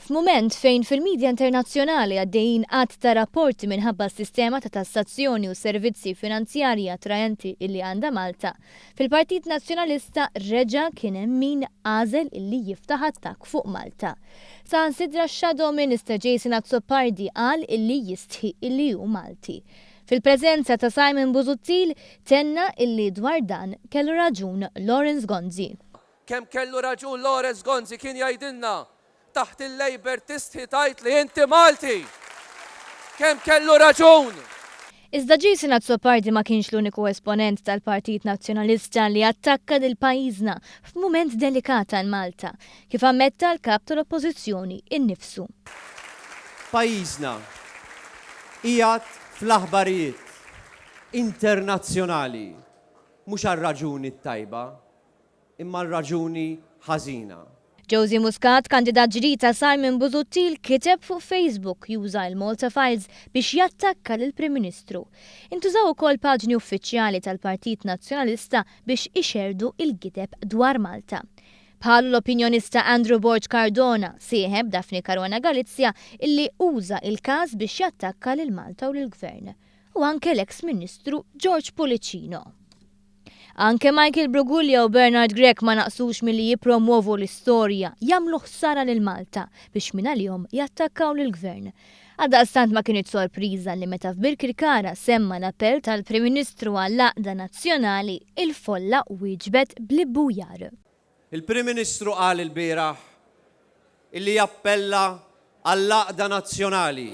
F'mument fejn fil-midja internazzjonali għaddejjin qatt ta' rapporti minħabba s-sistema ta' tassazzjoni u servizzi finanzjarji attraenti illi għandha Malta, fil-Partit Nazzjonalista reġa' kien hemm min għażel illi jiftaħ attakk fuq Malta. Saħansitra x-Shadow Minister Jason Azzopardi qal illi jistħi illi hu Malti. Fil-preżenza ta' Simon Busuttil tenna illi dwar dan kellu raġun Lawrence Gonzi. Kemm kellu raġun Lawrence Gonzi kien jgħidilna taħt il-Labor tistħi tajt li inti Malti. Kemm kellu raġun. Iżda Jason Azzopardi ma kienx l-uniku esponent tal-Partit Nazzjonalista li attakka lil pajjiżna f'mument delikat għal Malta, kif ammetta l-kap tal-Oppożizzjoni innifsu. Pajjiżna qiegħed fl-aħbarijiet internazzjonali mhux għar-raġuni tajba, imma r-raġuni ħażina. Josie Muscat, kandidat ġdid ta' Simon Busuttil, kiteb fuq Facebook juża l-Malta Files biex jattakka lill-Prim Ministru. Intużaw ukoll paġni uffiċjali tal-Partit Nazzjonalista biex ixerdu il-gideb dwar Malta. Bħal l-opinjonista Andrew Borg Cardona sieħeb Daphne Caruana Galizja illi uża il-każ biex jattakka lil Malta u lill-Gvern. U anke l-eks Ministru George Pulicino. Anke Michael Bruguglia u Bernard Grek ma naqsux milli jippromovu l-istorja jagħmlu ħsara lil Malta biex minn għalihom jattakkaw lill-Gvern. Għaldaqstant ma kienet sorpriża li meta f'Birkirkara semma l-appell tal-Prim Ministru għall-Għaqda Nazzjonali il-folla wieġbet bl-ibbujar. Il-Prim Ministru qal il-bieraħ illi jappella għall-Għaqda Nazzjonali.